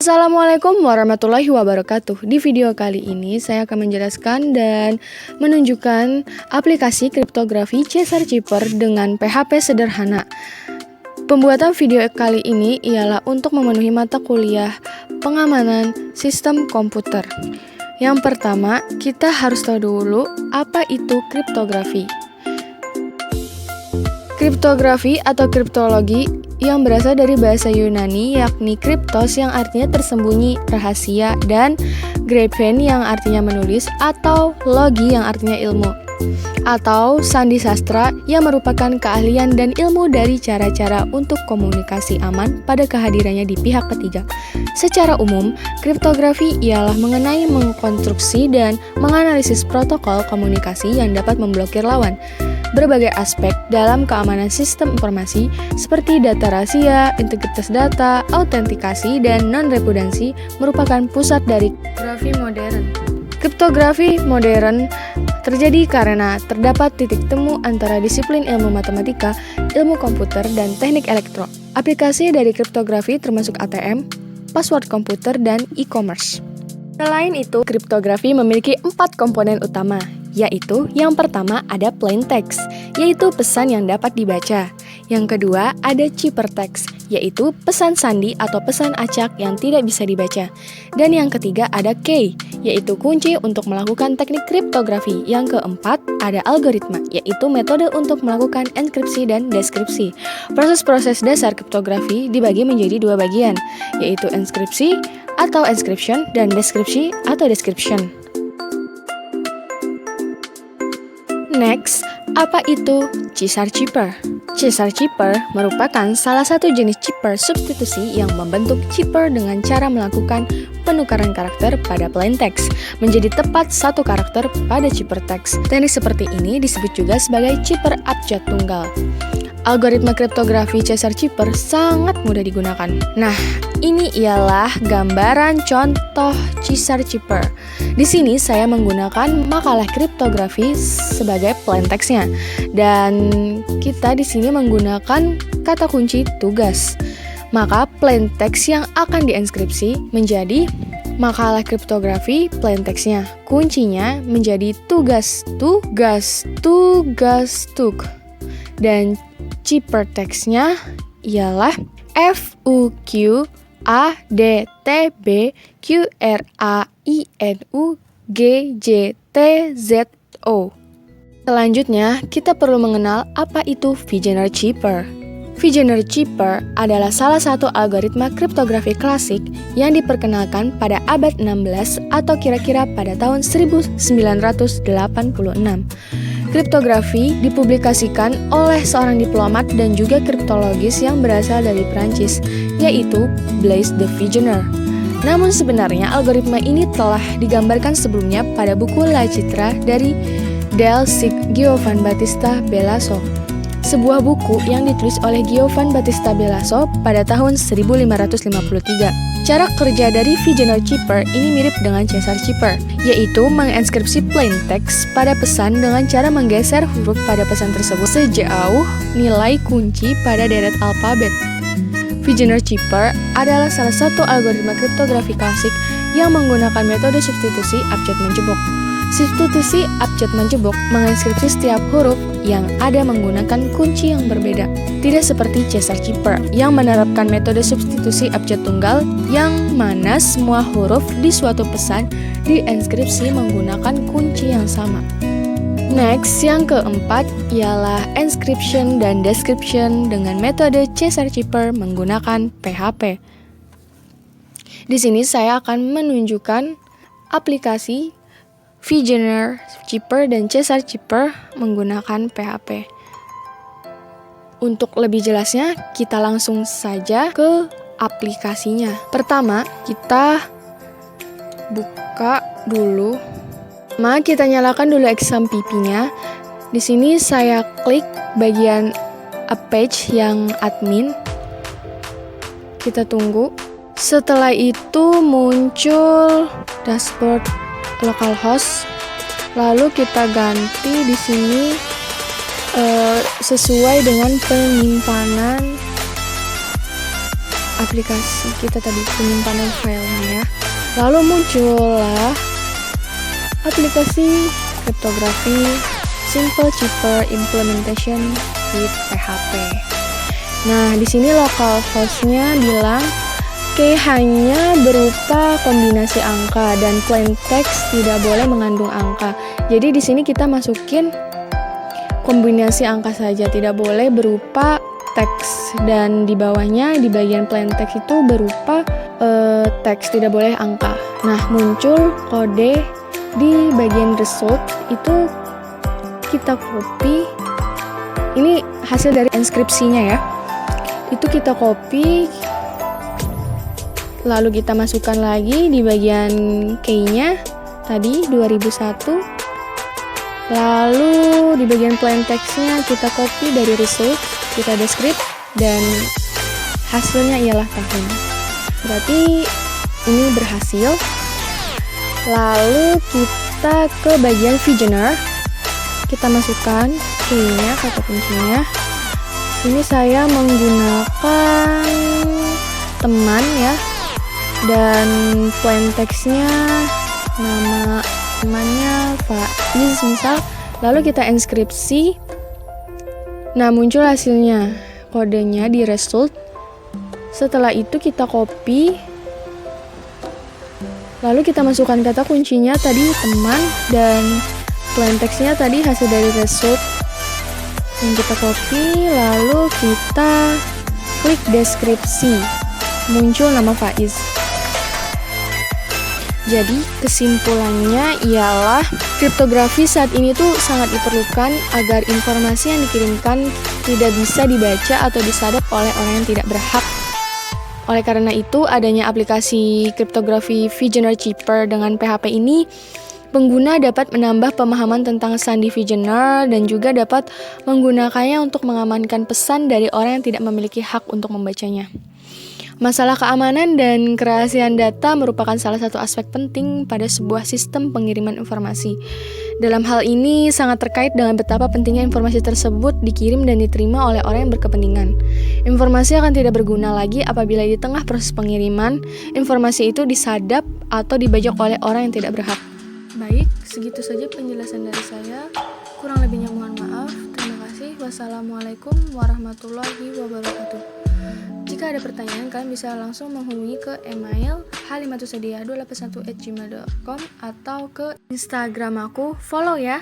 Assalamualaikum warahmatullahi wabarakatuh. Di video kali ini saya akan menjelaskan dan menunjukkan aplikasi kriptografi Caesar Cheaper dengan PHP sederhana. Pembuatan video kali ini ialah untuk memenuhi mata kuliah pengamanan sistem komputer. Yang pertama, kita harus tahu dulu apa itu kriptografi. Kriptografi atau kriptologi yang berasal dari bahasa Yunani yakni kriptos yang artinya tersembunyi, rahasia, dan graphen yang artinya menulis, atau logi yang artinya ilmu, atau sandi sastra yang merupakan keahlian dan ilmu dari cara-cara untuk komunikasi aman pada kehadirannya di pihak ketiga. Secara umum, kriptografi ialah mengenai mengkonstruksi dan menganalisis protokol komunikasi yang dapat memblokir lawan. Berbagai aspek dalam keamanan sistem informasi seperti data rahasia, integritas data, autentikasi, dan non-repudiasi merupakan pusat dari kriptografi modern. Kriptografi modern terjadi karena terdapat titik temu antara disiplin ilmu matematika, ilmu komputer, dan teknik elektro. Aplikasi dari kriptografi termasuk ATM, password komputer, dan e-commerce. Selain itu, kriptografi memiliki 4 komponen utama, yaitu yang pertama ada plain text, yaitu pesan yang dapat dibaca. Yang kedua ada ciphertext, yaitu pesan sandi atau pesan acak yang tidak bisa dibaca. Dan yang ketiga ada key, yaitu kunci untuk melakukan teknik kriptografi. Yang keempat ada algoritma, yaitu metode untuk melakukan enkripsi dan deskripsi. Proses-proses dasar kriptografi dibagi menjadi 2 bagian, yaitu enkripsi atau encryption dan deskripsi atau description. Next, apa itu Caesar Cheaper? Caesar Cheaper merupakan salah satu jenis chipper substitusi yang membentuk chipper dengan cara melakukan penukaran karakter pada plain text menjadi tepat satu karakter pada ciphertext. Teknik seperti ini disebut juga sebagai chipper abjad tunggal. Algoritma kriptografi Caesar Cheaper sangat mudah digunakan. Nah, ini ialah gambaran contoh Caesar Cheaper. Di sini saya menggunakan makalah kriptografi sebagai plain text-nya, dan kita di sini menggunakan kata kunci tugas. Maka plain text yang akan dienkripsi menjadi makalah kriptografi plain text-nya. Kuncinya menjadi tugas, dan ciphertext-nya ialah FUQADTBQRAINUGJTZO. Selanjutnya, kita perlu mengenal apa itu Vigenère Cheaper. Vigenère Cheaper adalah salah satu algoritma kriptografi klasik yang diperkenalkan pada abad 16 atau kira-kira pada tahun 1986. Kriptografi dipublikasikan oleh seorang diplomat dan juga kriptologis yang berasal dari Prancis, yaitu Blaise de Vigenère. Namun sebenarnya algoritma ini telah digambarkan sebelumnya pada buku La Citra dari Del Sic Giovan Battista Belaso, sebuah buku yang ditulis oleh Giovan Battista Belaso pada tahun 1553. Cara kerja dari Vigenère Cheaper ini mirip dengan Caesar Cheaper, yaitu menginskripsi plain text pada pesan dengan cara menggeser huruf pada pesan tersebut sejauh nilai kunci pada deret alfabet. Vigenère Cheaper adalah salah satu algoritma kriptografi klasik yang menggunakan metode substitusi abjad menjebok. Substitusi abjad menjebok menginskripsi setiap huruf yang ada menggunakan kunci yang berbeda. Tidak seperti Caesar Cheaper yang menerapkan metode substitusi abjad tunggal yang mana semua huruf di suatu pesan dienkripsi menggunakan kunci yang sama. Next, yang keempat ialah encryption dan description dengan metode Caesar Cheaper menggunakan PHP. Di sini saya akan menunjukkan aplikasi Vigenère Cheaper dan Caesar Cheaper menggunakan PHP. Untuk lebih jelasnya, kita langsung saja ke aplikasinya. Pertama, kita buka dulu. Kita nyalakan dulu XAMPP-nya. Di sini saya klik bagian a page yang admin. Kita tunggu. Setelah itu muncul dashboard localhost. Lalu kita ganti di sini sesuai dengan penyimpanan aplikasi kita tadi, penyimpanan filenya ya. Lalu muncullah aplikasi kriptografi Simple Cheaper Implementation with PHP. Nah, di sini local hostnya bilang key hanya berupa kombinasi angka dan plain text tidak boleh mengandung angka. Jadi di sini kita masukin kombinasi angka saja, tidak boleh berupa teks, dan di bawahnya di bagian plain text itu berupa teks, tidak boleh angka. Nah, muncul kode di bagian result itu kita copy. Ini hasil dari inskripsinya ya. Itu kita copy, lalu kita masukkan lagi di bagian key-nya tadi 2001. Lalu di bagian plain text-nya kita copy dari result, kita descript, dan hasilnya ialah tahun. Berarti ini berhasil. Lalu kita ke bagian visioner, kita masukkan key-nya, kata kuncinya. Sini saya menggunakan teman ya, dan plain text-nya nama temannya Faiz misal. Lalu kita inskripsi. Nah, muncul hasilnya, kodenya di result. Setelah itu kita copy, lalu kita masukkan kata kuncinya tadi teman, dan plain text-nya tadi hasil dari result yang kita copy. Lalu kita klik deskripsi, muncul nama Faiz. Jadi kesimpulannya ialah kriptografi saat ini tuh sangat diperlukan agar informasi yang dikirimkan tidak bisa dibaca atau disadap oleh orang yang tidak berhak. Oleh karena itu, adanya aplikasi kriptografi Visioner Cheaper dengan PHP ini, pengguna dapat menambah pemahaman tentang sandi Visioner dan juga dapat menggunakannya untuk mengamankan pesan dari orang yang tidak memiliki hak untuk membacanya. Masalah keamanan dan kerahasiaan data merupakan salah satu aspek penting pada sebuah sistem pengiriman informasi. Dalam hal ini sangat terkait dengan betapa pentingnya informasi tersebut dikirim dan diterima oleh orang yang berkepentingan. Informasi akan tidak berguna lagi apabila di tengah proses pengiriman, informasi itu disadap atau dibajak oleh orang yang tidak berhak. Baik, segitu saja penjelasan dari saya. Kurang lebihnya mohon maaf. Terima kasih. Wassalamualaikum warahmatullahi wabarakatuh. Jika ada pertanyaan, kalian bisa langsung menghubungi ke email halimatusadia281@gmail.com atau ke Instagram aku. Follow ya.